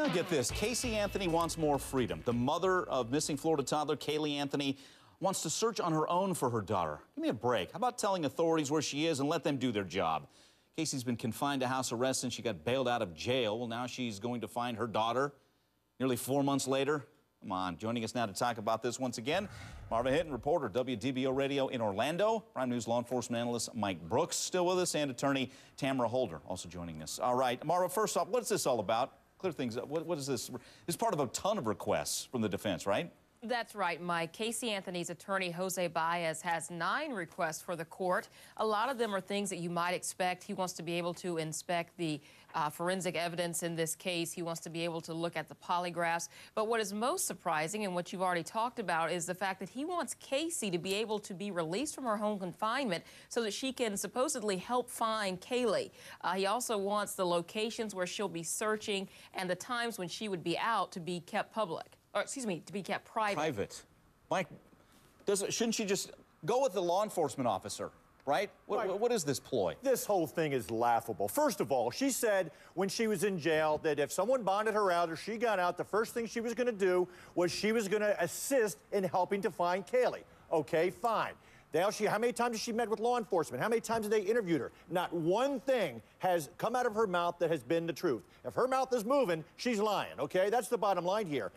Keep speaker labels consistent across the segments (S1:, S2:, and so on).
S1: Get this. Casey Anthony wants more freedom. The mother of missing Florida toddler Kaylee Anthony wants to search on her own for her daughter. Give me a break. How about telling authorities where she is and let them do their job? Casey's been confined to house arrest since she got bailed out of jail. Well, now she's going to find her daughter nearly 4 months later. Come on. Joining us now to talk about this once again, Marva Hinton, reporter, WDBO Radio in Orlando. Prime News law enforcement analyst Mike Brooks still with us, and attorney Tamara Holder also joining us. All right, Marva, first off, what's this all about? Clear things up. What is this? It's part of a ton of requests from the defense, right?
S2: That's right, Mike. Casey Anthony's attorney, Jose Baez, has 9 requests for the court. A lot of them are things that you might expect. He wants to be able to inspect the forensic evidence in this case. He wants to be able to look at the polygraphs. But what is most surprising, and what you've already talked about, is the fact that he wants Casey to be able to be released from her home confinement so that she can supposedly help find Kaylee. He also wants the locations where she'll be searching and the times when she would be out to be kept public. Or, excuse me, to be kept private.
S1: Private. Mike, shouldn't she just go with the law enforcement officer, right? What is this ploy?
S3: This whole thing is laughable. First of all, she said when she was in jail that if someone bonded her out or she got out, the first thing she was going to do was she was going to assist in helping to find Kaylee. Okay, fine. How many times has she met with law enforcement? How many times have they interviewed her? Not one thing has come out of her mouth that has been the truth. If her mouth is moving, she's lying, okay? That's the bottom line here.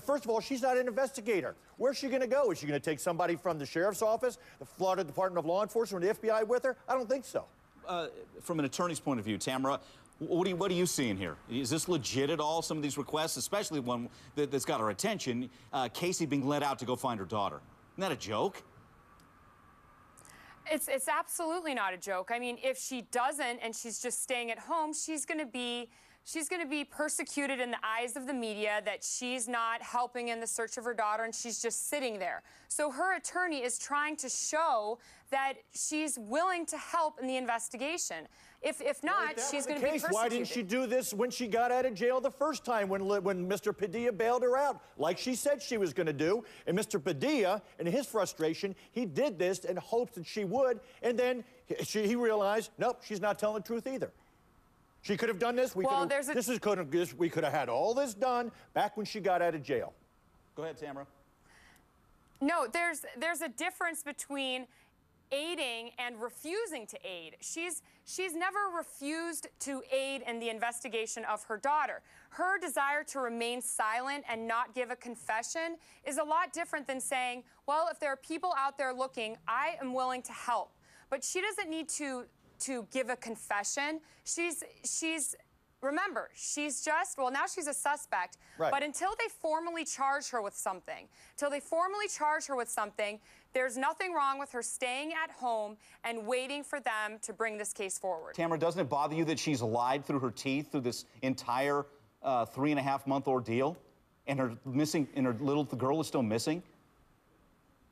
S3: First of all, she's not an investigator. Where's she going to go? Is she going to take somebody from the sheriff's office, the Florida Department of Law Enforcement, or the FBI with her? I don't think so.
S1: From an attorney's point of view, Tamara, what are you seeing here? Is this legit at all, some of these requests, especially one that's got our attention, Casey being let out to go find her daughter? Isn't that a joke?
S4: It's absolutely not a joke. I mean, if she doesn't and she's just staying at home, she's going to be persecuted in the eyes of the media that she's not helping in the search of her daughter and she's just sitting there. So her attorney is trying to show that she's willing to help in the investigation. If not, she's going to be persecuted.
S3: Why didn't she do this when she got out of jail the first time when Mr. Padilla bailed her out, like she said she was going to do? And Mr. Padilla, in his frustration, he did this in hopes that she would, and then he realized, nope, she's not telling the truth either. She could have done this. We could have had all this done back when she got out of jail.
S1: Go ahead, Tamara.
S4: No, there's a difference between aiding and refusing to aid. She's never refused to aid in the investigation of her daughter. Her desire to remain silent and not give a confession is a lot different than saying, well, if there are people out there looking, I am willing to help. But she doesn't need to give a confession. Remember, now she's a suspect,
S3: right.
S4: But until they formally charge her with something, there's nothing wrong with her staying at home and waiting for them to bring this case forward.
S1: Tamara, doesn't it bother you that she's lied through her teeth through this entire 3.5-month ordeal, and her little girl is still missing?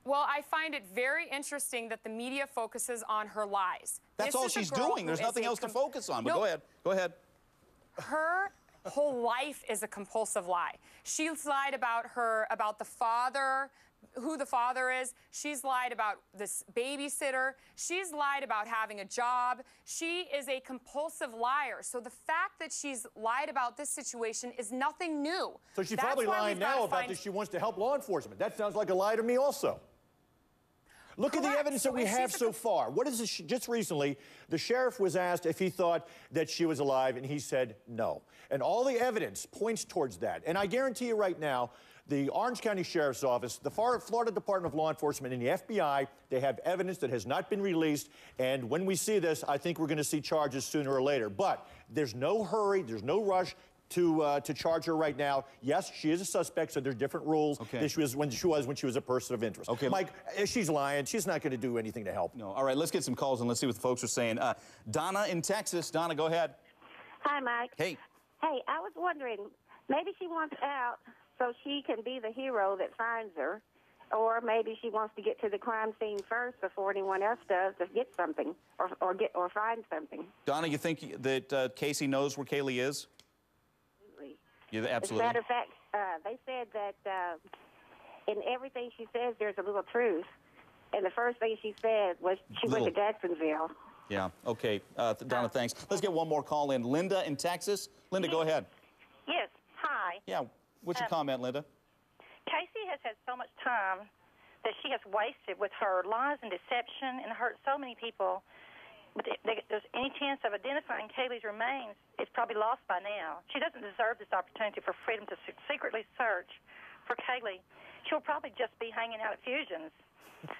S4: Well, I find it very interesting that the media focuses on her lies.
S1: That's all she's doing. There's nothing else to focus on. But
S4: no,
S1: go ahead. Go ahead.
S4: Her whole life is a compulsive lie. She's lied about the father, who the father is. She's lied about this babysitter. She's lied about having a job. She is a compulsive liar. So the fact that she's lied about this situation is nothing new.
S3: So she's probably lying now about that she wants to help law enforcement. That sounds like a lie to me also. Look at the evidence that we have so far. What is this? Just recently, the sheriff was asked if he thought that she was alive, and he said no. And all the evidence points towards that. And I guarantee you right now, the Orange County Sheriff's Office, the Florida Department of Law Enforcement, and the FBI, they have evidence that has not been released. And when we see this, I think we're going to see charges sooner or later. But there's no hurry, there's no rush to charge her right now. Yes, she is a suspect, so there's different rules than she was when she was a person of interest.
S1: Okay,
S3: Mike, she's lying. She's not going to do anything to help.
S1: No. All right, let's get some calls and let's see what the folks are saying. Donna in Texas. Donna, go ahead.
S5: Hi, Mike.
S1: Hey.
S5: Hey, I was wondering, maybe she wants out so she can be the hero that finds her, or maybe she wants to get to the crime scene first before anyone else does to get something or find something.
S1: Donna, you think that Casey knows where Kaylee is? Yeah, absolutely.
S5: As a matter of fact, they said that in everything she says, there's a little truth. And the first thing she said was she went to Jacksonville.
S1: Yeah, okay. Donna, thanks. Let's get one more call in. Linda in Texas. Linda, go ahead.
S6: Yes. Hi.
S1: Yeah, what's your comment, Linda?
S6: Casey has had so much time that she has wasted with her lies and deception and hurt so many people. But if there's any chance of identifying Kaylee's remains, it's probably lost by now. She doesn't deserve this opportunity for freedom to secretly search for Kaylee. She'll probably just be hanging out at Fusions.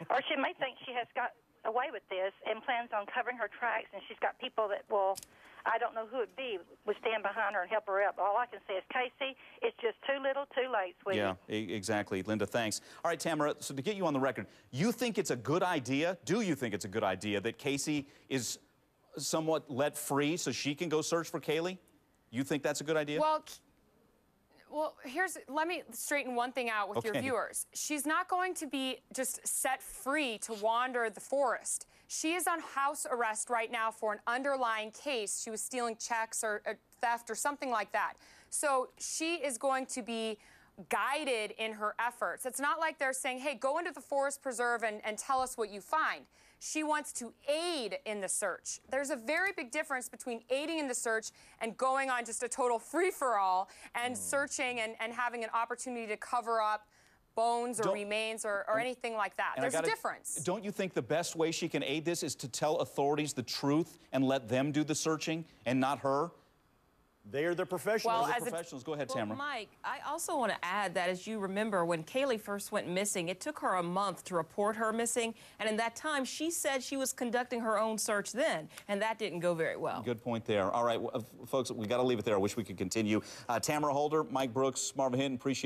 S6: Or she may think she has got away with this and plans on covering her tracks, and she's got people that will, I don't know who it be, would stand behind her and help her up. All I can say is, Casey, it's just too little, too late, sweetie.
S1: Yeah, exactly. Linda, thanks. All right, Tamara, so to get you on the record, you think it's a good idea, do you think it's a good idea that Casey is somewhat let free so she can go search for Kaylee? You think that's a good idea?
S4: Well, let me straighten one thing out with your viewers. She's not going to be just set free to wander the forest. She is on house arrest right now for an underlying case. She was stealing checks or theft or something like that. So she is going to be guided in her efforts. It's not like they're saying, hey, go into the forest preserve and tell us what you find. She wants to aid in the search. There's a very big difference between aiding in the search and going on just a total free-for-all and searching and having an opportunity to cover up bones or remains or anything like that. There's a difference.
S1: Don't you think the best way she can aid this is to tell authorities the truth and let them do the searching and not her?
S3: They are the professionals.
S2: Well,
S1: They're the professionals. Go ahead, Tamara.
S2: Mike, I also want to add that, as you remember, when Kaylee first went missing, it took her a month to report her missing. And in that time, she said she was conducting her own search then, and that didn't go very well.
S1: Good point there. All right, folks, we got to leave it there. I wish we could continue. Tamara Holder, Mike Brooks, Marvin Hinton, appreciate